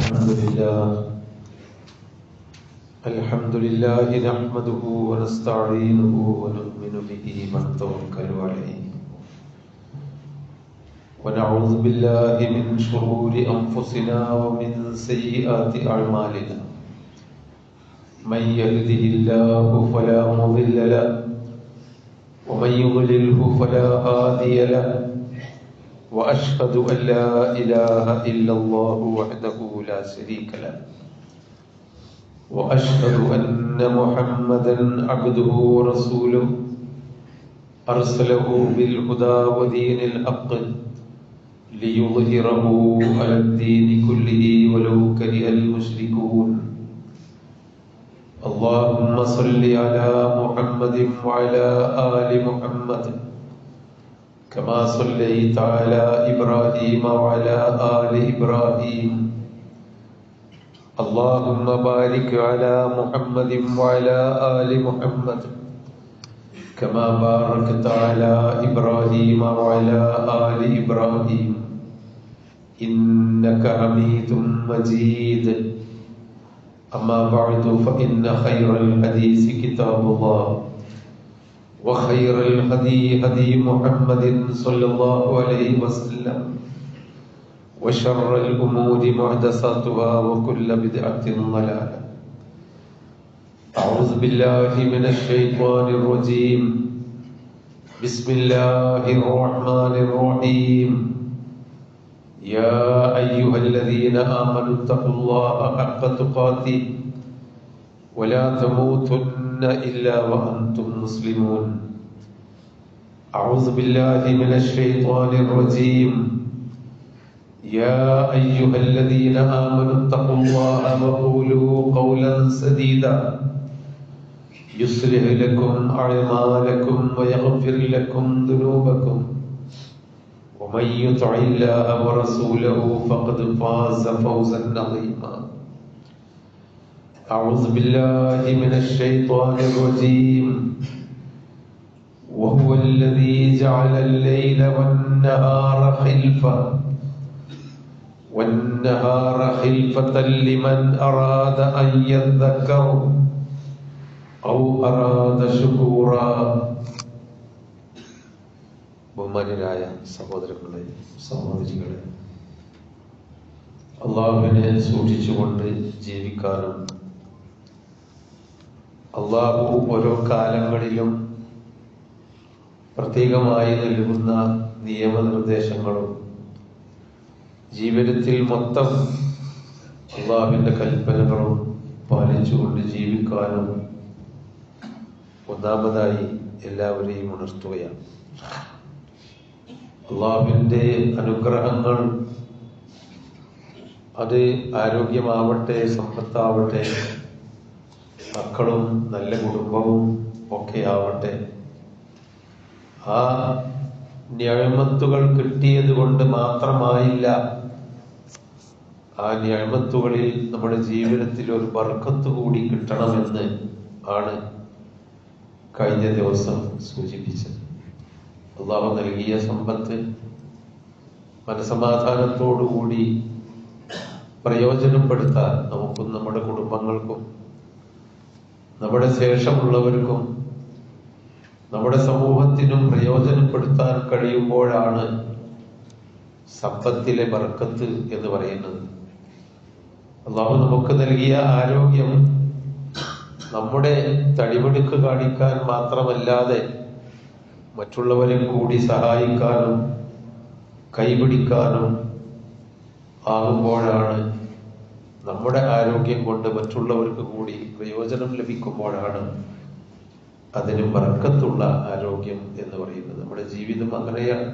الحمد لله نحمده ونستعينه ونؤمن به ونتوكل عليه ونعوذ بالله من شرور أنفسنا ومن سيئات أعمالنا من يهده الله فلا مضل له ومن يضلله فلا هادي له وأشهد أن لا إله إلا الله وحده لا شريك له وأشهد أن محمدا عبده ورسوله أرسله بالهدى ودين الحق ليظهره على الدين كله ولو كره المشركون اللهم صل على محمد وعلى آل محمد كما صليت على إبراهيم وعلى آل إبراهيم اللهم بارك على محمد وعلى آل محمد كما باركت على إبراهيم وعلى آل إبراهيم إنك حميد مجيد أما بعد فإن خير الحديث كتاب الله وخير الهدي هدي محمد صلى الله عليه وسلم وشر الأمور محدثاتها وكل بدعة ضلالة أعوذ بالله من الشيطان الرجيم بسم الله الرحمن الرحيم يا أيها الذين آمنوا اتقوا الله حق تقاته ولا تموتن إلا وأنتم مسلمون أعوذ بالله من الشيطان الرجيم يا أيها الذين آمنوا اتقوا الله وقولوا قولا سديدا يصلح لكم أعمالكم ويغفر لكم ذنوبكم ومن يطع الله ورسوله فقد فاز فوزا عظيما أعوذ بالله من الشيطان الرجيم وهو الذي جعل الليل والنهار خلفة لمن أراد أن يذكر أو أراد شكورا ബഹുമാന്യരായ സഹോദരങ്ങളെ സഹോദരികളെ, അള്ളാഹുവിനെ സൂക്ഷിച്ചുകൊണ്ട് ജീവിക്കാനും അള്ളാഹു ഓരോ കാലങ്ങളിലും പ്രത്യേകമായി നൽകുന്ന നിയമനിർദ്ദേശങ്ങളും ജീവിതത്തിൽ മൊത്തം അള്ളാഹുവിൻ്റെ കൽപ്പനകളും പാലിച്ചുകൊണ്ട് ജീവിക്കാനും ഒന്നാമതായി എല്ലാവരെയും ഉണർത്തുകയാണ്. അള്ളാഹുവിൻ്റെ അനുഗ്രഹങ്ങൾ, അത് ആരോഗ്യമാവട്ടെ, സമ്പത്താവട്ടെ, മക്കളും നല്ല കുടുംബവും ഒക്കെ ആവട്ടെ, ആ നിഅമത്തുകൾ കിട്ടിയത് കൊണ്ട് മാത്രമായില്ല, ആ നിഅമത്തുകളിൽ നമ്മുടെ ജീവിതത്തിൽ ഒരു ബർക്കത്ത് കൂടി കിട്ടണമെന്ന് ആണ് കഴിഞ്ഞ ദിവസം സൂചിപ്പിച്ചത്. അള്ളാഹു നൽകിയ സമ്പത്ത് മനസമാധാനത്തോടുകൂടി പ്രയോജനപ്പെടുത്താൻ നമുക്കും നമ്മുടെ കുടുംബങ്ങൾക്കും നമ്മുടെ ശേഷമുള്ളവർക്കും നമ്മുടെ സമൂഹത്തിനും പ്രയോജനപ്പെടുത്താൻ കഴിയുമ്പോഴാണ് സമ്പത്തിലെ ബർക്കത്ത് എന്ന് പറയുന്നത്. അള്ളാഹു നമുക്ക് നൽകിയ ആരോഗ്യം നമ്മുടെ തടിമെടുക്ക് കാണിക്കാൻ മാത്രമല്ലാതെ മറ്റുള്ളവരെ കൂടി സഹായിക്കാനും കൈപിടിക്കാനും ആകുമ്പോഴാണ്, നമ്മുടെ ആരോഗ്യം കൊണ്ട് മറ്റുള്ളവർക്ക് കൂടി പ്രയോജനം ലഭിക്കുമ്പോഴാണ് അതിന് ബർക്കത്തുള്ള ആരോഗ്യം എന്ന് പറയുന്നത്. നമ്മുടെ ജീവിതം അങ്ങനെയാണ്,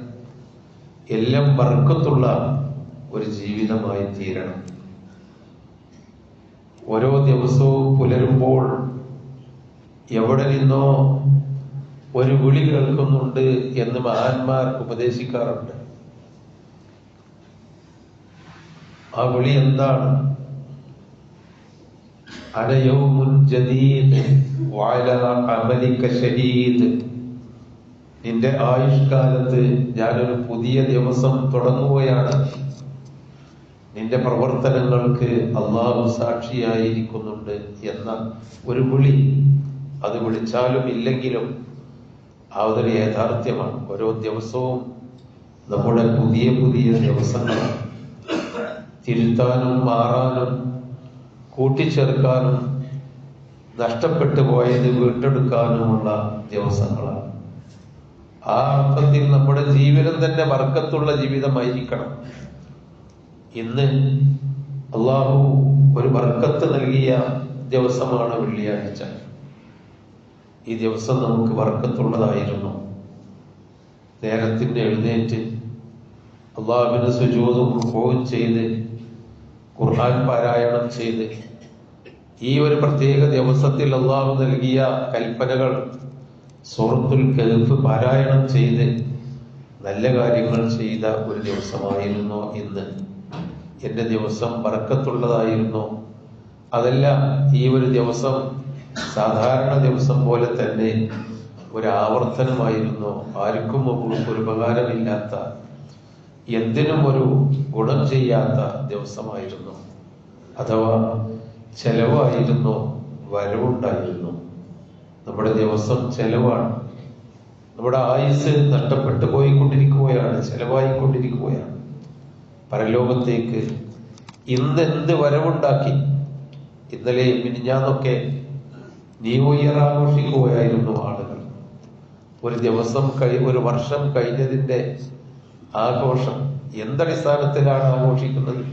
എല്ലാം ബർക്കത്തുള്ള ഒരു ജീവിതമായി തീരണം. ഓരോ ദിവസവും പുലരുമ്പോൾ എവിടെ നിന്നോ ഒരു വിളി കേൾക്കുന്നുണ്ട് എന്ന് മഹാന്മാർ ഉപദേശിക്കാറുണ്ട്. ആ വിളി എന്താണ്? അനയൗമുൻ ജദീദ് വഅലാ അമലിക ഷഹീദ്. നിന്റെ ആയുഷ്കാലത്ത് ഞാനൊരു പുതിയ ദിവസം തുടങ്ങുകയാണ്, നിന്റെ പ്രവർത്തനങ്ങൾക്ക് അള്ളാഹു സാക്ഷിയായിരിക്കുന്നുണ്ട് എന്ന ഒരു വിളി, അത് വിളിച്ചാലും ഇല്ലെങ്കിലും അതൊരു യാഥാർത്ഥ്യമാണ്. ഓരോ ദിവസവും നമ്മുടെ പുതിയ പുതിയ ദിവസങ്ങളാണ്. തിരുത്താനും മാറാനും കൂട്ടിച്ചേർക്കാനും നഷ്ടപ്പെട്ടു പോയത് വീണ്ടെടുക്കാനുമുള്ള ദിവസങ്ങളാണ്. ആ അർത്ഥത്തിൽ നമ്മുടെ ജീവിതം തന്നെ ബർക്കത്തുള്ള ജീവിതമായിരിക്കണം. ഇന്ന് അള്ളാഹു ഒരു ബർക്കത്ത് നൽകിയ ദിവസമാണ് വെള്ളിയാഴ്ച. ഈ ദിവസം നമുക്ക് ബർക്കത്തുള്ളതായിരുന്നു. നേരത്തിന് എഴുന്നേറ്റ് അള്ളാഹുവിന് സുജൂദും റുകൂഉം ചെയ്ത് ഖുർആൻ പാരായണം ചെയ്ത് ഈ ഒരു പ്രത്യേക ദിവസത്തിൽ അള്ളാഹു നൽകിയ കൽപ്പനകൾ സൂറത്തുൽ കഹ്ഫ് പാരായണം ചെയ്ത് നല്ല കാര്യങ്ങൾ ചെയ്ത ഒരു ദിവസമായിരുന്നു ഇന്ന്. എന്റെ ദിവസം ബർക്കത്തുള്ളതായിരുന്നു. അതല്ല, ഈ ഒരു ദിവസം സാധാരണ ദിവസം പോലെ തന്നെ ഒരു ആവർത്തനമായിരുന്നു. ആർക്കും ഒരു ഉപകാരമില്ലാത്ത, എന്തിനും ഒരു ഗുണം ചെയ്യാത്ത ദിവസമായിരുന്നു. അഥവാ ചെലവായിരുന്നു, വരവുണ്ടായിരുന്നു. നമ്മുടെ ദിവസം ചെലവാണ്. നമ്മുടെ ആയുസ് നഷ്ടപ്പെട്ടു പോയിക്കൊണ്ടിരിക്കുകയാണ്, ചെലവായിക്കൊണ്ടിരിക്കുകയാണ്. പരലോകത്തേക്ക് ഇന്നെന്ത് വരവുണ്ടാക്കി? ഇന്നലെ മിനിഞ്ഞാന്നൊക്കെ ന്യൂ ഇയർ ആഘോഷിക്കുകയായിരുന്നു ആളുകൾ. ഒരു ദിവസം ഒരു വർഷം കഴിഞ്ഞതിന്റെ ആഘോഷം എന്തടിസ്ഥാനത്തിലാണ് ആഘോഷിക്കുന്നത്?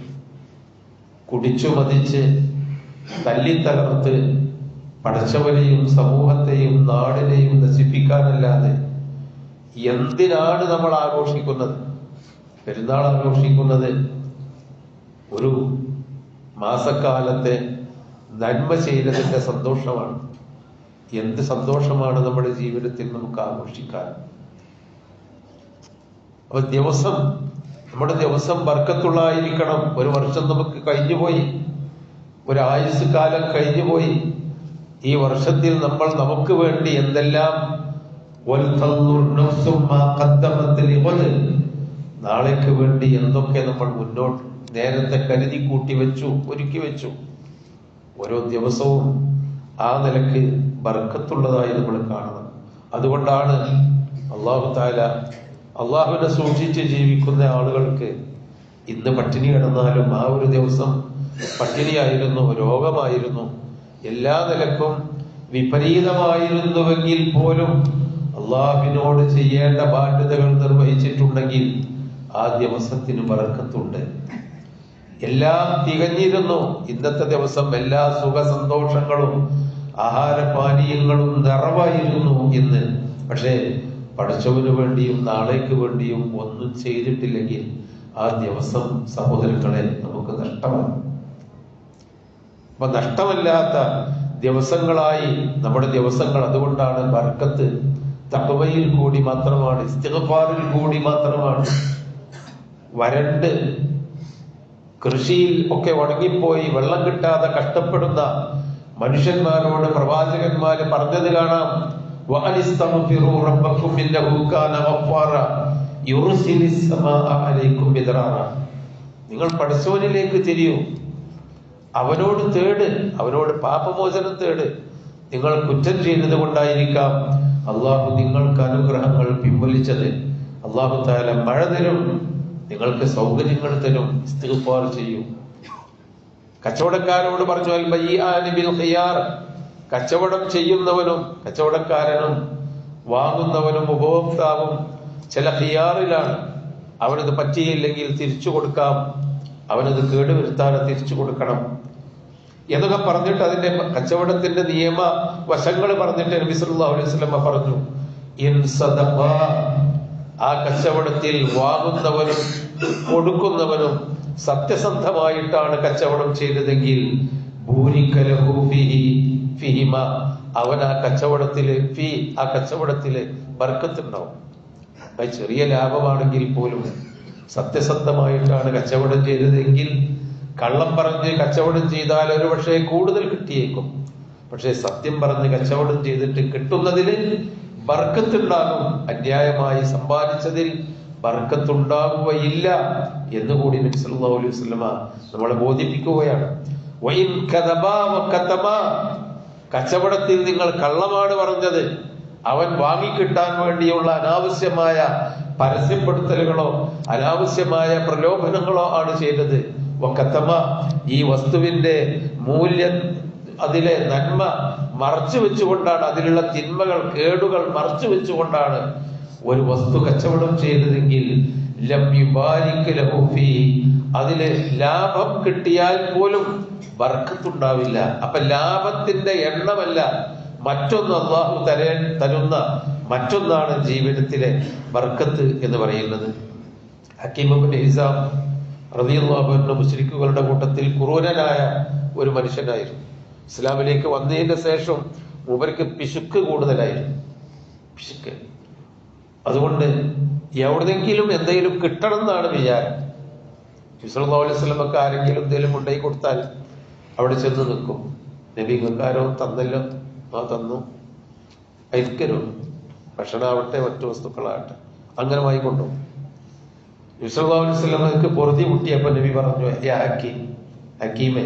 കുടിച്ചു മതിച്ച് തല്ലിത്തകർത്ത് പടച്ചവനെയും സമൂഹത്തെയും നാടിനെയും നശിപ്പിക്കാനല്ലാതെ എന്തിനാണ് നമ്മൾ ആഘോഷിക്കുന്നത്? പെരുന്നാൾ ആഘോഷിക്കുന്നത് ഒരു മാസക്കാലത്തെ നന്മ ചെയ്തതിന്റെ സന്തോഷമാണ്. എന്ത് സന്തോഷമാണ് നമ്മുടെ ജീവിതത്തിൽ നമുക്ക് ആഘോഷിക്കാൻ. അപ്പൊ നമ്മുടെ ദിവസം ബർക്കത്തുള്ളതായിരിക്കണം. ഒരു വർഷം നമുക്ക് കഴിഞ്ഞുപോയി, ഒരു ആയുസ് കാലം കഴിഞ്ഞുപോയി. ഈ വർഷത്തിൽ നമ്മൾ നമുക്ക് വേണ്ടി എന്തെല്ലാം നാളേക്ക് വേണ്ടി എന്തൊക്കെ നമ്മൾ മുന്നോട്ട് നേരത്തെ കരുതി കൂട്ടി വെച്ചു, ഒരുക്കി വെച്ചു. ഓരോ ദിവസവും ആ നിലക്ക് ബർക്കത്തുള്ളതായി നമ്മൾ കാണണം. അതുകൊണ്ടാണ് അല്ലാഹു തആല അള്ളാഹുവിനെ സൂക്ഷിച്ച് ജീവിക്കുന്ന ആളുകൾക്ക് ഇന്ന് പട്ടിണി കിടന്നാലും ആ ഒരു ദിവസം പട്ടിണിയായിരുന്നു, രോഗമായിരുന്നു, എല്ലാ നിലക്കും വിപരീതമായിരുന്നുവെങ്കിൽ പോലും അള്ളാഹുവിനോട് ചെയ്യേണ്ട ബാധ്യതകൾ നിർവഹിച്ചിട്ടുണ്ടെങ്കിൽ ആ ദിവസത്തിന് ബർക്കത്തുണ്ട്. എല്ലാം തികഞ്ഞിരുന്നു. ഇന്നത്തെ ദിവസം എല്ലാ സുഖ സന്തോഷങ്ങളും ആഹാരപാനീയങ്ങളും നിറവായിരുന്നു ഇന്ന്. പക്ഷേ പഠിച്ചവന് വേണ്ടിയും നാളേക്ക് വേണ്ടിയും ഒന്നും ചെയ്തിട്ടില്ലെങ്കിൽ ആ ദിവസം സഹോദരങ്ങളെ നമുക്ക് നഷ്ടമാണ്. അപ്പൊ നഷ്ടമല്ലാത്ത ദിവസങ്ങളായി നമ്മുടെ ദിവസങ്ങൾ. അതുകൊണ്ടാണ് ബർക്കത്ത് തഖ്വയിൽ കൂടി മാത്രമാണ്, ഇസ്തിഗ്ഫാറിൽ കൂടി മാത്രമാണ്. വരണ്ട് കൃഷിയിൽ ഒക്കെ ഉണങ്ങിപ്പോയി വെള്ളം കിട്ടാതെ കഷ്ടപ്പെടുന്ന മനുഷ്യന്മാരോട് പ്രവാചകന്മാര് പറഞ്ഞത് കാണാം, നിങ്ങൾ പടച്ചവനിലേക്ക് തിരിയൂ, അവനോട് തേട്, അവനോട് പാപമോചനം തേട്. നിങ്ങൾ കുറ്റം ചെയ്തത് കൊണ്ടായിരിക്കാം അള്ളാഹു നിങ്ങൾക്ക് അനുഗ്രഹങ്ങൾ പിൻവലിച്ചത്. അള്ളാഹു തആല മഴ തരും, നിങ്ങൾക്ക് സൗകര്യങ്ങൾ തരും. ഇസ്തിഗ്ഫാർ ചെയ്യൂ. കച്ചവടക്കാരോട് പറഞ്ഞു, അൽ ബയ്യാനി ബിൽ ഖിയാർ, കച്ചവടം ചെയ്യുന്നവനും കച്ചവടക്കാരനും വാങ്ങുന്നവനും ഉപഭോക്താവും ചില ഖിയാറിലാണ്. അവനത് പറ്റിയില്ലെങ്കിൽ തിരിച്ചു കൊടുക്കാം, അവനത് കേടുവരുത്താതെ തിരിച്ചു കൊടുക്കണം എന്നൊക്കെ പറഞ്ഞിട്ട് അതിന്റെ കച്ചവടത്തിന്റെ നിയമ വശങ്ങൾ പറഞ്ഞിട്ട് നബി സല്ലല്ലാഹു അലൈഹി വസല്ലം പറഞ്ഞു, ഇൻ സദഖ, ആ കച്ചവടത്തിൽ വാങ്ങുന്നവനും കൊടുക്കുന്നവനും സത്യസന്ധമായിട്ടാണ് കച്ചവടം ചെയ്തതെങ്കിൽ അവൻ ആ കച്ചവടത്തില് ബർക്കത്തുണ്ടാവും. അത് ചെറിയ ലാഭമാണെങ്കിൽ പോലും സത്യസന്ധമായിട്ടാണ് കച്ചവടം ചെയ്തതെങ്കിൽ, കള്ളം പറഞ്ഞ് കച്ചവടം ചെയ്താൽ ഒരു പക്ഷേ കൂടുതൽ കിട്ടിയേക്കും. പക്ഷെ സത്യം പറഞ്ഞ് കച്ചവടം ചെയ്തിട്ട് കിട്ടുന്നതിൽ ബർക്കത്തുണ്ടാകും. അന്യായമായി സമ്പാദിച്ചതിൽ ബർക്കത്തുണ്ടാവുകയില്ല എന്നുകൂടി നബി സല്ലല്ലാഹു അലൈഹി വസല്ലമ നമ്മളെ ബോധിപ്പിക്കുകയാണ്. വഇൻ കദബാ വകതമാ, കച്ചവടത്തിൽ നിങ്ങൾ കള്ളമാണ് പറഞ്ഞത്, അവൻ വാങ്ങിക്കിട്ടാൻ വേണ്ടിയുള്ള അനാവശ്യമായ പരസ്യപ്പെടുത്തലുകളോ അനാവശ്യമായ പ്രലോഭനങ്ങളോ ആണ് ചെയ്തത്. വകതമ, ഈ വസ്തുവിന്റെ മൂല്യം, അതിലെ നന്മ മറച്ചു വെച്ചുകൊണ്ടാണ്, അതിലുള്ള തിന്മകൾ കേടുകൾ മറച്ചു വെച്ചുകൊണ്ടാണ് ഒരു വസ്തു കച്ചവടം ചെയ്തതെങ്കിൽ ലം യുബാരിക് ലഹു ഫീ, അതില് ലാഭം കിട്ടിയാൽ പോലും ബർക്കത്തുണ്ടാവില്ല. അപ്പൊ ലാഭത്തിന്റെ എണ്ണമല്ല, മറ്റൊന്ന് അള്ളാഹു തരുന്ന മറ്റൊന്നാണ് ജീവിതത്തിലെ ബർക്കത്ത് എന്ന് പറയുന്നത്. ഹക്കീം ഇബ്നു ഹിസാം റളിയല്ലാഹു അൻഹു മുശ്രിക്കുകളുടെ കൂട്ടത്തിൽ ക്രൂരനായ ഒരു മനുഷ്യനായിരുന്നു. ഇസ്ലാമിലേക്ക് വന്നതിന്റെ ശേഷം മൂപ്പർക്ക് പിശുക്ക് കൂടുതലായിരുന്നു, പിശുക്ക്. അതുകൊണ്ട് എവിടെയെങ്കിലും എന്തെങ്കിലും കിട്ടണം എന്നാണ് വിചാരം. നബി സല്ലല്ലാഹു അലൈഹി വസല്ലമക്ക് ആരെങ്കിലും എന്തെങ്കിലും കൊണ്ടുപോയി കൊടുത്താൽ അവിടെ ചെന്ന് നിൽക്കും. നബി ഇങ്ങക്കാരോ തന്നല്ലോ, ആ തന്നു, അയക്കരോ, ഭക്ഷണമാവട്ടെ മറ്റു വസ്തുക്കളാകട്ടെ, അങ്ങനെ വാങ്ങിക്കൊണ്ടുപോകും. നബി സല്ലല്ലാഹു അലൈഹി വസല്ലമക്ക് പൊറുതി മുട്ടിയപ്പോ നബി പറഞ്ഞു, യാ ഹക്കീം, ഹക്കീമേ,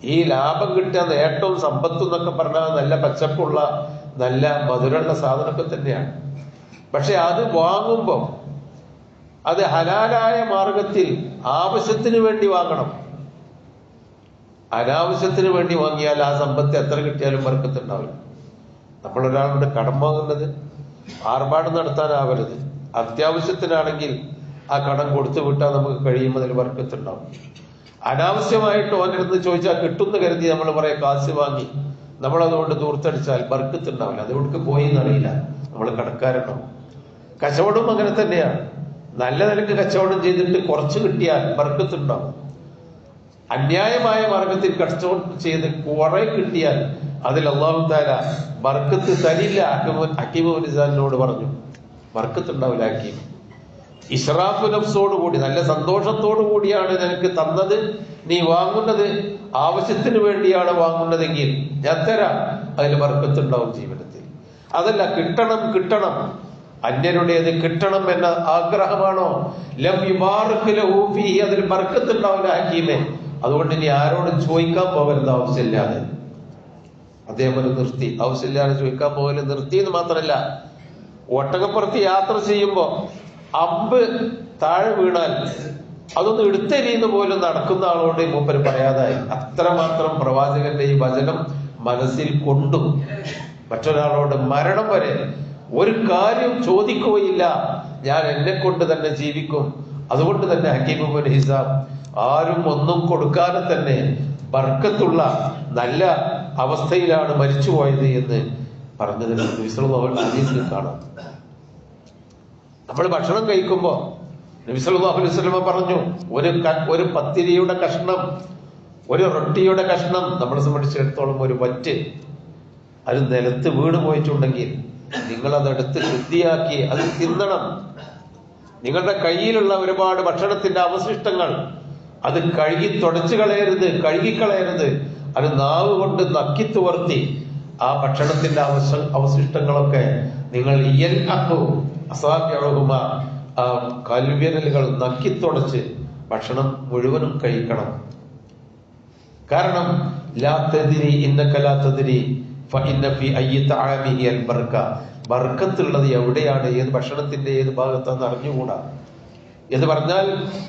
ഈ ലാഭം കിട്ടിയ നേട്ടവും സമ്പത്തും എന്നൊക്കെ പറഞ്ഞാൽ നല്ല പച്ചപ്പുള്ള നല്ല മധുരമുള്ള സാധനമൊക്കെ തന്നെയാണ്. പക്ഷെ അത് വാങ്ങുമ്പോൾ അത് ഹലാലായ മാർഗത്തിൽ ആവശ്യത്തിന് വേണ്ടി വാങ്ങണം. അനാവശ്യത്തിന് വേണ്ടി വാങ്ങിയാൽ ആ സമ്പത്ത് എത്ര കിട്ടിയാലും ബർക്കത്തുണ്ടാവില്ല. നമ്മളൊരാളുടെ കടം വാങ്ങുന്നത് ആർഭാടം നടത്താനാവരുത്. അത്യാവശ്യത്തിനാണെങ്കിൽ ആ കടം കൊടുത്തു വിട്ടാൽ നമുക്ക് കഴിയുമ്പോൾ അതിൽ ബർക്കത്തുണ്ടാവും. അനാവശ്യമായിട്ട് ഓനടുത്ത് ചോദിച്ചാൽ കിട്ടുന്ന കരുതി നമ്മൾ കുറെ കാശ് വാങ്ങി നമ്മളതുകൊണ്ട് ദൂർത്തടിച്ചാൽ ബർക്കത്തുണ്ടാവില്ല. അതെവിടേക്ക് പോയി എന്നറിയില്ല, നമ്മൾ കടക്കാരുണ്ടാവും. കച്ചവടം അങ്ങനെ തന്നെയാണ്. നല്ല നിലക്ക് കച്ചവടം ചെയ്തിട്ട് കുറച്ച് കിട്ടിയാൽ ബർക്കത്തുണ്ടാവും. അന്യായമായ മാർഗത്തിൽ കച്ചവടം ചെയ്ത് കുറെ കിട്ടിയാൽ അതിൽ അല്ലാഹു തആല ബർക്കത്ത് തരില്ല. ഹക്കീം ഇബ്നു പറഞ്ഞു, ബർക്കത്തുണ്ടാവില്ല. ഹക്കീം ഇസ്റാഫ് നഫ്സോടുകൂടി നല്ല സന്തോഷത്തോടു കൂടിയാണ് നിനക്ക് തന്നത്, നീ വാങ്ങുന്നത് ആവശ്യത്തിന് വേണ്ടിയാണ് വാങ്ങുന്നതെങ്കിൽ ഞാൻ തരാം, അതിൽ ബർക്കത്തുണ്ടാവും ജീവിതത്തിൽ. അതല്ല കിട്ടണം കിട്ടണം, അന്യരുടേത് കിട്ടണം എന്ന ആഗ്രഹമാണോ, ലം യുബാറിക് ലഹു ഫീഹി, അതിൽ ബർക്കത്തുണ്ടാവില്ല ഹക്കീമേ. അതുകൊണ്ട് ഇനി ആരോടും ചോദിക്കാൻ പോകരുത് ആവശ്യമില്ലാതെ. അതേപോലെ നിർത്തി, ആവശ്യമില്ലാതെ ചോദിക്കാൻ പോകല് നിർത്തി എന്ന് മാത്രമല്ല, ഒട്ടകപ്പുറത്ത് യാത്ര ചെയ്യുമ്പോ അമ്പ് താഴെ വീണാൽ അതൊന്ന് എടുത്തെരിയുന്ന പോലും നടക്കുന്ന ആളോട് മൂപ്പര് പറയാതായി. അത്രമാത്രം പ്രവാചകന്റെ ഈ വചനം മനസ്സിൽ കൊണ്ടു മറ്റൊരാളോട് മരണം വരെ ഒരു കാര്യം ചോദിക്കുകയില്ല, ഞാൻ എന്നെ കൊണ്ട് തന്നെ ജീവിക്കും. അതുകൊണ്ട് തന്നെ ഹക്കീം ഇബ്നു ഹിസാം ആരും ഒന്നും കൊടുക്കാതെ തന്നെ ബർക്കത്തുള്ള നല്ല അവസ്ഥയിലാണ് മരിച്ചുപോയത് എന്ന് പറഞ്ഞതിൽ ഹദീസിൽ കാണാം. നമ്മൾ ഭക്ഷണം കഴിക്കുമ്പോ നബി സല്ലല്ലാഹു അലൈഹി വസല്ലം പറഞ്ഞു, ഒരു പത്തിരിയുടെ കഷ്ണം, ഒരു റൊട്ടിയുടെ കഷ്ണം, നമ്മളെ സംബന്ധിച്ചിടത്തോളം ഒരു വറ്റ്, അത് നിലത്ത് വീണ് പോയിട്ടുണ്ടെങ്കിൽ നിങ്ങൾ അതെടുത്ത് ശുദ്ധിയാക്കി അത് തിന്നണം. നിങ്ങളുടെ കയ്യിലുള്ള ഒരുപാട് ഭക്ഷണത്തിന്റെ അവശിഷ്ടങ്ങൾ അത് കഴുകി തുടച്ചു കളയരുത്, കഴുകിക്കളയരുത്. അത് നാവ് കൊണ്ട് നക്കി തുവർത്തി ആ ഭക്ഷണത്തിന്റെ അവശിഷ്ടങ്ങളൊക്കെ നിങ്ങൾ കൽവിരലുകൾ നക്കി തുടച്ച് ഭക്ഷണം മുഴുവനും കഴിക്കണം. കാരണം ബർക്കത്തുള്ളത് എവിടെയാണ്, ഏത് ഭക്ഷണത്തിന്റെ ഏത് ഭാഗത്താന്ന് അറിഞ്ഞുകൂടാ. എന്ന് പറഞ്ഞാൽ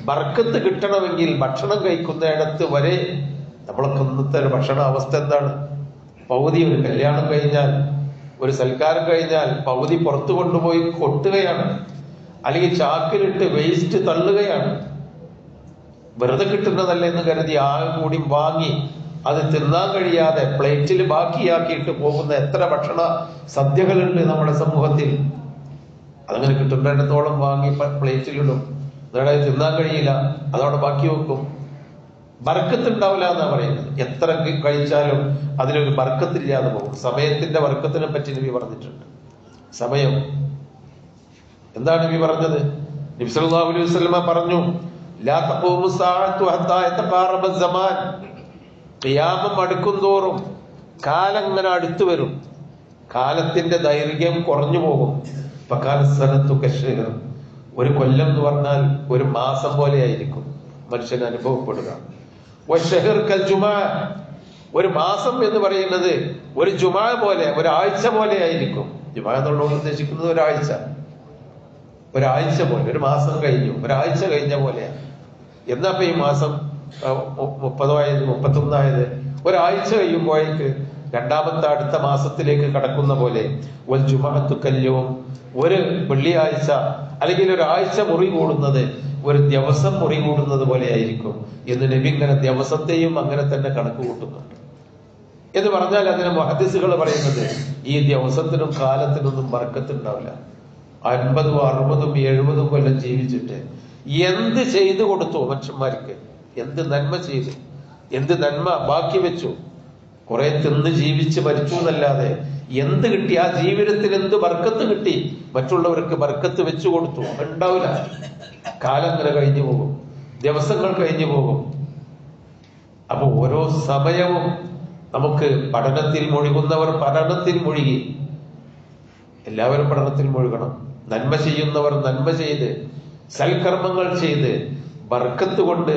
ബർക്കത്ത് കിട്ടണമെങ്കിൽ ഭക്ഷണം കഴിക്കുന്നിടത്ത് വരെ നമ്മളൊക്കെ ഇന്നത്തെ ഒരു ഭക്ഷണ അവസ്ഥ എന്താണ്? പകുതി ഒരു കല്യാണം കഴിഞ്ഞാൽ, ഒരു സൽക്കാരം കഴിഞ്ഞാൽ പകുതി പുറത്തു കൊണ്ടുപോയി കൊട്ടുകയാണ്, അല്ലെങ്കിൽ ചാക്കിലിട്ട് വേസ്റ്റ് തള്ളുകയാണ്. വെറുതെ കിട്ടുന്നതല്ല എന്ന് കരുതി ആകെ കൂടി വാങ്ങി അത് തിന്നാൻ കഴിയാതെ പ്ലേറ്റിൽ ബാക്കിയാക്കിയിട്ട് പോകുന്ന എത്ര ഭക്ഷണ സദ്യകളുണ്ട് നമ്മുടെ സമൂഹത്തിൽ. അതങ്ങനെ കിട്ടുന്നിടത്തോളം വാങ്ങി പ്ലേറ്റിലിടും, അതായത് തിന്നാൻ കഴിയില്ല, അതവിടെ ബാക്കി വെക്കും. ബർക്കത്തുണ്ടാവില്ല എന്നാ പറയുന്നത്. എത്ര കഴിച്ചാലും അതിലൊരു ബർക്കത്തില്ലാതെ പോകും. സമയത്തിന്റെ ബർക്കത്തിനെ പറ്റി നബി പറഞ്ഞിട്ടുണ്ട്. സമയം എന്താണ് നബി പറഞ്ഞത്? നബി സല്ലല്ലാഹു അലൈഹി വസല്ലം പറഞ്ഞു, ലാ തഖൂമു സാഅതു ഹത്താ യതഖാറബ സമാൻ. ഖിയാമം അടുക്കും തോറും കാലം ഇങ്ങനെ അടുത്തു വരും. കാലത്തിന്റെ ദൈർഘ്യം കുറഞ്ഞു പോകും. ഒരു കൊല്ലം എന്ന് പറഞ്ഞാൽ ഒരു മാസം പോലെ ആയിരിക്കും മനുഷ്യന് അനുഭവപ്പെടുക. ഒരു മാസം എന്ന് പറയുന്നത് ഒരു ജുമാ പോലെ, ഒരാഴ്ച പോലെ ആയിരിക്കും. ജുമാ എന്നുള്ളത് ഉദ്ദേശിക്കുന്നത് ഒരാഴ്ച പോലെ. ഒരു മാസം കഴിഞ്ഞു, ഒരാഴ്ച കഴിഞ്ഞ പോലെയാണ്. എന്നപ്പോ ഈ മാസം 30 ആയത്, 31 ആയത്, ഒരാഴ്ച കഴിയുമ്പോഴേക്ക് രണ്ടാമത്തെ അടുത്ത മാസത്തിലേക്ക് കടക്കുന്ന പോലെ. വൽ ജുമഅത്തു കല്യവും, ഒരു വെള്ളിയാഴ്ച അല്ലെങ്കിൽ ഒരാഴ്ച മുറി കൂടുന്നത് ഒരു ദിവസം മുറി കൂടുന്നത് പോലെ ആയിരിക്കും എന്ന് നബി ഇങ്ങനെ ദിവസത്തെയും അങ്ങനെ തന്നെ കണക്ക് കൂട്ടുന്നുണ്ട്. എന്ന് പറഞ്ഞാൽ അതിന് മുഹദ്ദിസുകൾ പറയുന്നത് ഈ ദിവസത്തിനും കാലത്തിനൊന്നും ബർക്കത്തുണ്ടാവില്ല. 50, 60, 70 കൊല്ലം ജീവിച്ചിട്ട് എന്ത് ചെയ്തു കൊടുത്തു മനുഷ്യന്മാർക്ക്? എന്ത് നന്മ ചെയ്തു? എന്ത് നന്മ ബാക്കി വെച്ചു? കുറെ തിന്ന് ജീവിച്ച് മരിച്ചു എന്നല്ലാതെ എന്ത് കിട്ടി? ആ ജീവിതത്തിൽ എന്ത് ബർക്കത്ത് കിട്ടി? മറ്റുള്ളവർക്ക് ബർക്കത്ത് വെച്ചു കൊടുത്തു? ഉണ്ടാവില്ല. കാലം ഇങ്ങനെ കഴിഞ്ഞു പോകും, ദിവസങ്ങൾ കഴിഞ്ഞു പോകും. അപ്പൊ ഓരോ സമയവും നമുക്ക് പഠനത്തിൽ മുഴുകുന്നവർ പഠനത്തിൽ മുഴുകി, എല്ലാവരും പഠനത്തിൽ മുഴുകണം. നന്മ ചെയ്യുന്നവർ നന്മ ചെയ്ത്, സൽക്കർമ്മങ്ങൾ ചെയ്ത്, ബർക്കത്ത് കൊണ്ട്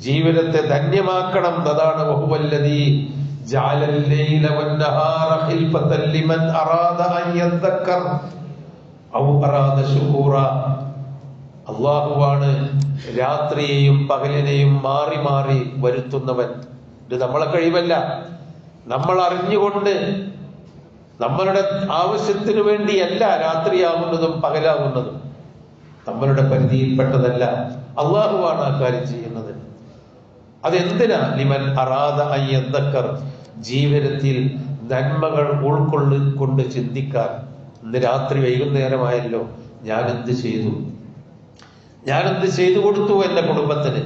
ജീവിതത്തെ ധന്യമാക്കണം. അതാണ് വഹുവല്ലദീ ജഅലൽ ലൈല വന്നഹാറ ഖിൽഫതൻ ലിമൻ അറാദ അൻ യദക്കർ ഔ അറാദ ശുകൂറ. അല്ലാഹുവാണ് രാത്രിയെയും പകലിനെയും മാറി മാറി വരുത്തുന്നവൻ. ഇത് നമ്മളെ കഴിവല്ല. നമ്മൾ അറിഞ്ഞുകൊണ്ട് നമ്മളുടെ ആവശ്യത്തിനു വേണ്ടിയല്ല രാത്രിയാകുന്നതും പകലാകുന്നതും. നമ്മളുടെ പരിധിയിൽപ്പെട്ടതല്ല. അള്ളാഹുവാണ് ആ കാര്യം ചെയ്യുന്നത്. അതെന്തിനാ? ലിമൻ അറാദ അൻ യദക്കർ, ജീവിതത്തിൽ നന്മകൾ ഉൾക്കൊണ്ട് ചിന്തിക്കാൻ. ഇന്ന് രാത്രി വൈകുന്നേരമായല്ലോ, ഞാൻ എന്ത് ചെയ്തു? ഞാൻ എന്ത് ചെയ്തു കൊടുത്തു എന്റെ കുടുംബത്തിന്,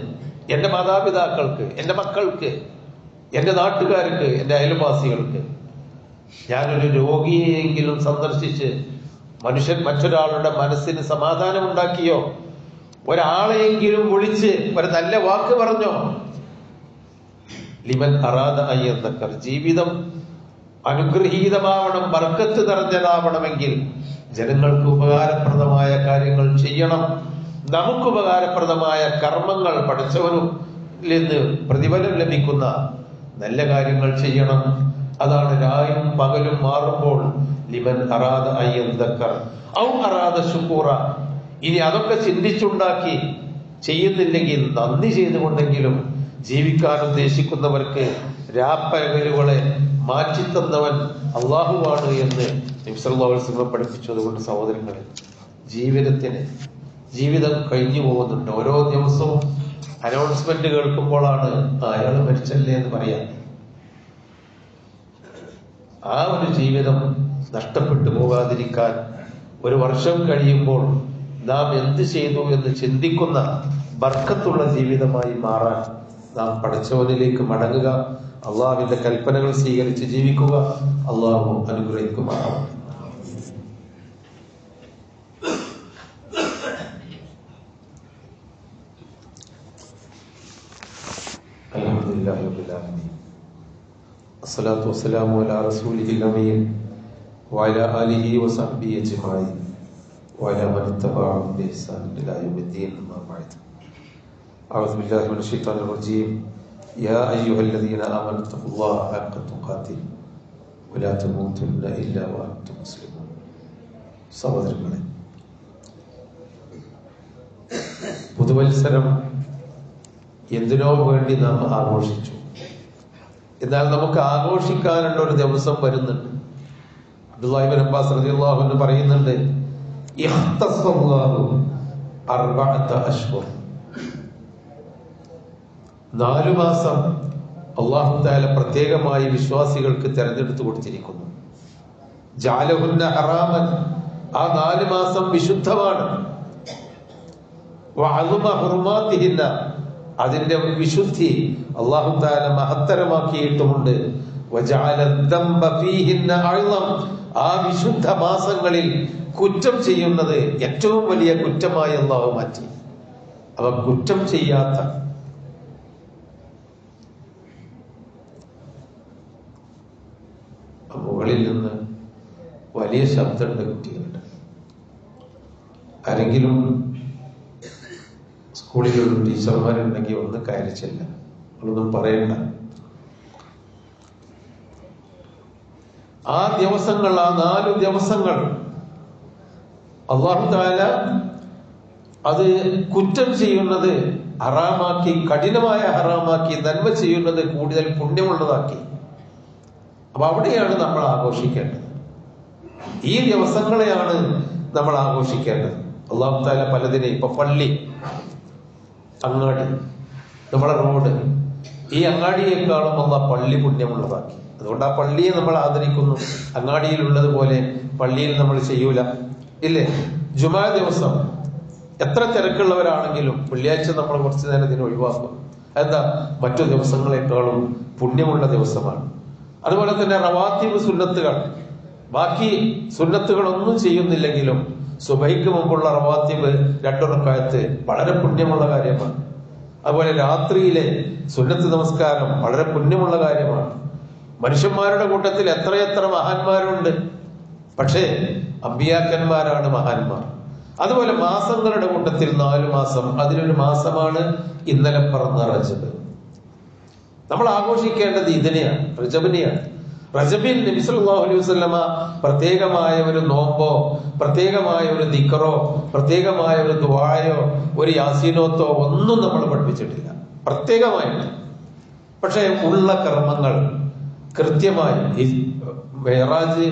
എന്റെ മാതാപിതാക്കൾക്ക്, എന്റെ മക്കൾക്ക്, എന്റെ നാട്ടുകാർക്ക്, എന്റെ അയൽവാസികൾക്ക്? ഞാനൊരു രോഗിയെങ്കിലും സന്ദർശിച്ച് മറ്റൊരാളുടെ മനസ്സിന് സമാധാനം ഉണ്ടാക്കിയോ? ഒരാളെയെങ്കിലും വിളിച്ച് ഒരു നല്ല വാക്ക് പറഞ്ഞോ? ലിമൻ അറാദ അൻ യദക്കർ. ജീവിതം അനുഗ്രഹീതമാവണം, ബർക്കത്ത് നിറഞ്ഞതാവണമെങ്കിൽ ജനങ്ങൾക്ക് ഉപകാരപ്രദമായ കാര്യങ്ങൾ ചെയ്യണം. നമുക്ക് ഉപകാരപ്രദമായ കർമ്മങ്ങൾ, പഠിച്ചവനും നിന്ന് പ്രതിഫലം ലഭിക്കുന്ന നല്ല കാര്യങ്ങൾ ചെയ്യണം. അതാണ് രായും പകലും മാറുമ്പോൾ ലിമൻ അറാദ അൻ യദക്കർ ഔ അറാദ ശുകൂറ. ഇനി അതൊക്കെ ചിന്തിച്ചുണ്ടാക്കി ചെയ്യുന്നില്ലെങ്കിൽ നന്ദി ചെയ്തുകൊണ്ടെങ്കിലും ജീവിക്കാൻ ഉദ്ദേശിക്കുന്നവർക്ക് രാപ്പകലുകളെ മാറ്റിത്തന്നവൻ അള്ളാഹുവാണ് എന്ന് നബി സല്ലല്ലാഹു അലൈഹി വസല്ലം പഠിപ്പിച്ചു. അതുകൊണ്ട് സഹോദരങ്ങളെ, ജീവിതം കഴിഞ്ഞു പോകുന്നുണ്ട്. ഓരോ ദിവസവും അനൗൺസ്മെന്റ് കേൾക്കുമ്പോഴാണ് അയാൾ മരിച്ചല്ലേ എന്ന് പറയാം. ആ ഒരു ജീവിതം നഷ്ടപ്പെട്ടു പോകാതിരിക്കാൻ ഒരു വർഷം കഴിയുമ്പോൾ നാം എന്ത് ചെയ്തു എന്ന് ചിന്തിക്കുന്ന ബർക്കത്തുള്ള ജീവിതമായി മാറാൻ നാം പടച്ചവനിലേക്ക് മടങ്ങുക. അള്ളാഹുവിന്റെ കൽപ്പനകൾ സ്വീകരിച്ച് ജീവിക്കുക. അള്ളാഹു അനുഗ്രഹിക്കുമാറാം. അൽഹംദുലില്ലാഹി റബ്ബിൽ ആലമീൻ. അസ്സലാത്തു വസ്സലാമു അലാ റസൂലിഹിൽ അമീൻ വഅലാ ആലിഹി വസഹ്ബിഹി അജ്മഈൻ വഅലാ മൻ തബഅഹും ബിഇഹ്സാൻ ഇലാ യൗമിദ്ദീൻ. അമ്മാ ബഅദ്. അഊദു ബില്ലാഹി മിനശ് ശൈത്വാനിർ റജീം. യാ അയ്യുഹല്ലദീന ആമനൂ തഖുല്ലാഹ ഹഖ്ക തുഖാതിഹി വലാ തമൂതുന്ന ഇല്ലാ വഅൻതും മുസ്ലിമൂൻ. സഹോദരങ്ങളെ, പുതുവത്സരം എന്തിനോ വേണ്ടി നാം ആഘോഷിച്ചു. എന്നാൽ നമുക്ക് ആഘോഷിക്കാനുള്ള ഒരു ദിവസം വരുന്നുണ്ട്. അബ്ദുല്ലാഹി ഇബ്നു അബ്ബാസ് റളിയല്ലാഹു അൻഹു പറയുന്നുണ്ട്, ഇഖ്തസല്ലാഹു അർബഅത അശ്ഹുർ. 4 മാസം അല്ലാഹു തആല പ്രത്യേകമായി വിശ്വാസികൾക്ക് തെരഞ്ഞെടുത്തു കൊടുത്തിരിക്കുന്നു. ജഅലഹുന്ന ഹറാമൻ, ആ 4 മാസം വിശുദ്ധമാണ്. വഅദമ ഹുർമാതിഹിന്ന, അതിന്റെ വിശുദ്ധി അല്ലാഹു തആല മഹത്തരമാക്കിയിട്ടുമുണ്ട്. വജഅല ദംബ ഫീഹിന്ന അഅ്ളം, ആ വിശുദ്ധ മാസങ്ങളിൽ കുറ്റം ചെയ്യുന്നത് ഏറ്റവും വലിയ കുറ്റമായി അല്ലാഹു മാറ്റി. അവ കുറ്റം ചെയ്യാത്ത, മുകളിൽ നിന്ന് വലിയ ശബ്ദമുണ്ട് കുട്ടികളുടെ. ആരെങ്കിലും സ്കൂളിലുള്ള ടീച്ചർമാരുണ്ടെങ്കിൽ ഒന്ന് കയറി ചെല്ല, ഒന്നും പറയണ്ട. ആ ദിവസങ്ങൾ, ആ 4 ദിവസങ്ങൾ അല്ലാഹു തആല അത് കുറ്റം ചെയ്യുന്നത് ഹറാമാക്കി, കഠിനമായ ഹറാമാക്കി, നന്മ ചെയ്യുന്നത് കൂടുതൽ പുണ്യമുള്ളതാക്കി. അപ്പൊ അവിടെയാണ് നമ്മൾ ആഘോഷിക്കേണ്ടത്. ഈ ദിവസങ്ങളെയാണ് നമ്മൾ ആഘോഷിക്കേണ്ടത്. അല്ലാഹു തആല പലതിനെ, ഇപ്പൊ പള്ളി, അങ്ങാടി, നമ്മളെ റോഡ്, ഈ അങ്ങാടിയേക്കാളും അല്ലാഹു പള്ളി പുണ്യമുള്ളതാക്കി. അതുകൊണ്ട് ആ പള്ളിയെ നമ്മൾ ആദരിക്കുന്നു. അങ്ങാടിയിലുള്ളത് പോലെ പള്ളിയിൽ നമ്മൾ ചെയ്യൂല, ഇല്ലേ? ജുമാ ദിവസം എത്ര തിരക്കുള്ളവരാണെങ്കിലും വെള്ളിയാഴ്ച നമ്മൾ കുറച്ചു നേരം ഇതിനെ ഒഴിവാക്കും. എന്താ? മറ്റു ദിവസങ്ങളെക്കാളും പുണ്യമുള്ള ദിവസമാണ്. അതുപോലെ തന്നെ റവാത്തിബ് സുന്നത്തുകൾ, ബാക്കി സുന്നത്തുകളൊന്നും ചെയ്യുന്നില്ലെങ്കിലും സുബഹിക്ക് മുമ്പുള്ള റവാത്തിബ് 2 റക്അത്ത് വളരെ പുണ്യമുള്ള കാര്യമാണ്. അതുപോലെ രാത്രിയിലെ സുന്നത്ത് നമസ്കാരം വളരെ പുണ്യമുള്ള കാര്യമാണ്. മനുഷ്യന്മാരുടെ കൂട്ടത്തിൽ എത്രയെത്ര മഹാന്മാരുണ്ട്, പക്ഷേ അമ്പിയാക്കന്മാരാണ് മഹാന്മാർ. അതുപോലെ മാസങ്ങളുടെ കൂട്ടത്തിൽ 4 മാസം, അതിലൊരു മാസമാണ് ഇന്നലെ പറഞ്ഞ റജബ്. നമ്മൾ ആഘോഷിക്കേണ്ടത് ഇതിനെയാണ്, റജബിനെയാണ്. റജബിൽ നബി സല്ലല്ലാഹു അലൈഹി വസല്ലമ പ്രത്യേകമായ ഒരു നോമ്പോ, പ്രത്യേകമായ ഒരു ദിക്റോ, പ്രത്യേകമായ ഒരു ദുആയോ, ഒരു യാസീനോത്തോ ഒന്നും നമ്മൾ പഠിപ്പിച്ചിട്ടില്ല പ്രത്യേകമായിട്ട്. പക്ഷെ ഉള്ള കർമ്മങ്ങൾ കൃത്യമായി, മെഹറാജ്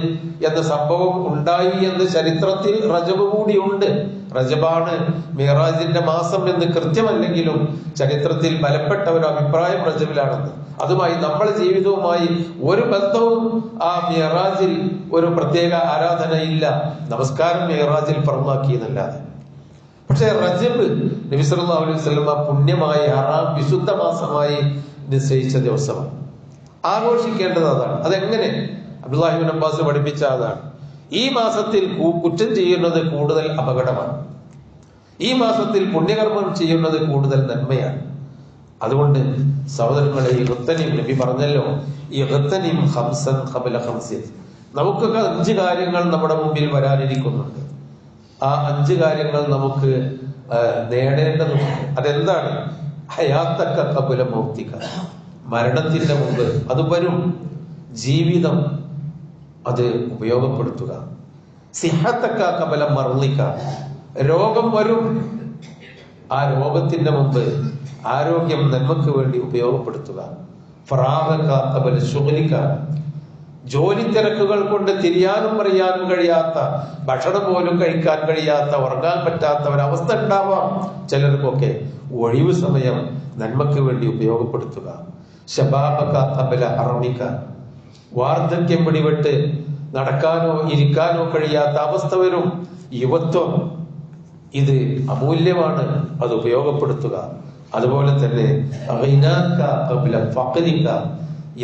എന്ന സംഭവം ഉണ്ടായി എന്ന് ചരിത്രത്തിൽ റജബ് കൂടിയുണ്ട്. റജബാണ് മെഹറാജിന്റെ മാസം എന്ന് കൃത്യമല്ലെങ്കിലും ചരിത്രത്തിൽ ബലപ്പെട്ട ഒരു അഭിപ്രായം റജബിലാണെന്ന്. അതുമായി നമ്മുടെ ജീവിതവുമായി ഒരു ബന്ധവും ആ മെഹറാജിൽ ഒരു പ്രത്യേക ആരാധനയില്ല. നമസ്കാരം മെഹറാജിൽ ഫർളാക്കിയെന്നല്ലാതെ. പക്ഷെ റജബ് നബി സല്ലല്ലാഹു അലൈഹി വസല്ലം പുണ്യമായി ഹറാം വിശുദ്ധ മാസമായി നിശ്ചയിച്ച ദിവസമാണ്. ആഘോഷിക്കേണ്ടത് അതാണ്. അതെങ്ങനെ? അബ്ദുല്ലാഹി ഇബ്നു അബ്ബാസ് പഠിപ്പിച്ച അതാണ്. ഈ മാസത്തിൽ കുറ്റം ചെയ്യുന്നത് കൂടുതൽ അപകടമാണ്. ഈ മാസത്തിൽ പുണ്യകർമ്മം ചെയ്യുന്നത് കൂടുതൽ നന്മയാണ്. അതുകൊണ്ട് സഹോദരങ്ങളെ, ഇഗ്തനിം, നബി പറഞ്ഞല്ലോ, ഇഗ്തനിം ഖംസൻ ഖബല ഖംസിൻ. നമുക്കൊക്കെ 5 കാര്യങ്ങൾ നമ്മുടെ മുമ്പിൽ വരാനിരിക്കുന്നുണ്ട്. ആ 5 കാര്യങ്ങൾ നമുക്ക് നേടേണ്ടതുണ്ട്. അതെന്താണ്? ഹയാത്തക ഖബല മൗതിക, മരണത്തിന്റെ മുമ്പ് അത് വരും. ജീവിതം അത് ഉപയോഗപ്പെടുത്തുക. സിഹത്തക ഖബല മർളിക, രോഗം വരും. ആ രോഗത്തിന്റെ മുമ്പ് ആരോഗ്യം നന്മക്ക് വേണ്ടി ഉപയോഗപ്പെടുത്തുക. ഫറാഗക ഖബല ശുഗ്ലിക, ജോലി തിരക്കുകൾ കൊണ്ട് തിരിയാനും പറയാനും കഴിയാത്ത, ഭക്ഷണം പോലും കഴിക്കാൻ കഴിയാത്ത, ഉറങ്ങാൻ പറ്റാത്ത ഒരവസ്ഥ ഉണ്ടാവാം ചിലർക്കൊക്കെ. ഒഴിവ് സമയം നന്മക്ക് വേണ്ടി ഉപയോഗപ്പെടുത്തുക. ശബാബക ഖബല ഹർമിക, വാർദ്ധക്യം പിടിപെട്ട് നടക്കാനോ ഇരിക്കാനോ കഴിയാത്ത അവസ്ഥ വരും. യുവത്വം ഇത് അമൂല്യമാണ്, അത് ഉപയോഗപ്പെടുത്തുക. അതുപോലെ തന്നെ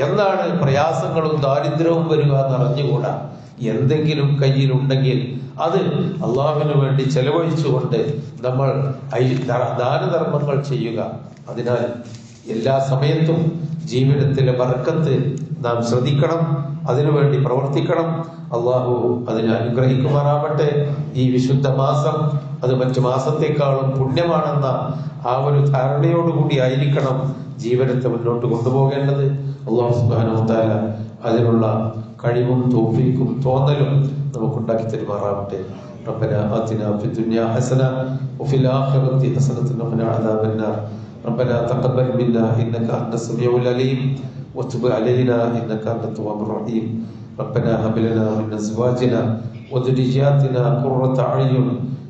എന്താണ് പ്രയാസങ്ങളും ദാരിദ്ര്യവും വരിക എന്നറിഞ്ഞുകൂടാ. എന്തെങ്കിലും കയ്യിലുണ്ടെങ്കിൽ അത് അള്ളാഹുവിന് വേണ്ടി ചെലവഴിച്ചുകൊണ്ട് നമ്മൾ ദാനധർമ്മങ്ങൾ ചെയ്യുക. അതിനാൽ എല്ലാ സമയത്തും ജീവിതത്തിലെ ബർക്കത്ത് നാം ശ്രദ്ധിക്കണം, അതിനുവേണ്ടി പ്രവർത്തിക്കണം. അള്ളാഹു അതിനെ അനുഗ്രഹിക്കുമാറാവട്ടെ. ഈ വിശുദ്ധ മാസം അത് മറ്റു മാസത്തെക്കാളും പുണ്യമാണെന്ന ആ ഒരു ധാരണയോടുകൂടി ആയിരിക്കണം ജീവിതത്തെ മുന്നോട്ട് കൊണ്ടുപോകേണ്ടത്. അള്ളാഹു സുബ്ഹാനഹു വ തആല അതിനുള്ള കഴിവും തൗഫീഖും തോന്നലും നമുക്കുണ്ടാക്കി തരുമാറാവട്ടെ. റബ്ബനാ ആതിനാ ഫിദ്ദുനിയാ ഹസന വഫിൽ ആഖിറതി ഹസനത വഖിനാ അദാബന്നാർ. ربنا تقبل منا إنك أنت السميع العليم وتب علينا إنك أنت التواب الرحيم. ربنا هب لنا من أزواجنا وذرياتنا قرة أعين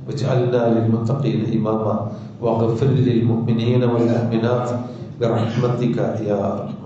واجعلنا للمتقين إماما واغفر للمؤمنين والمؤمنات برحمتك يا أرحم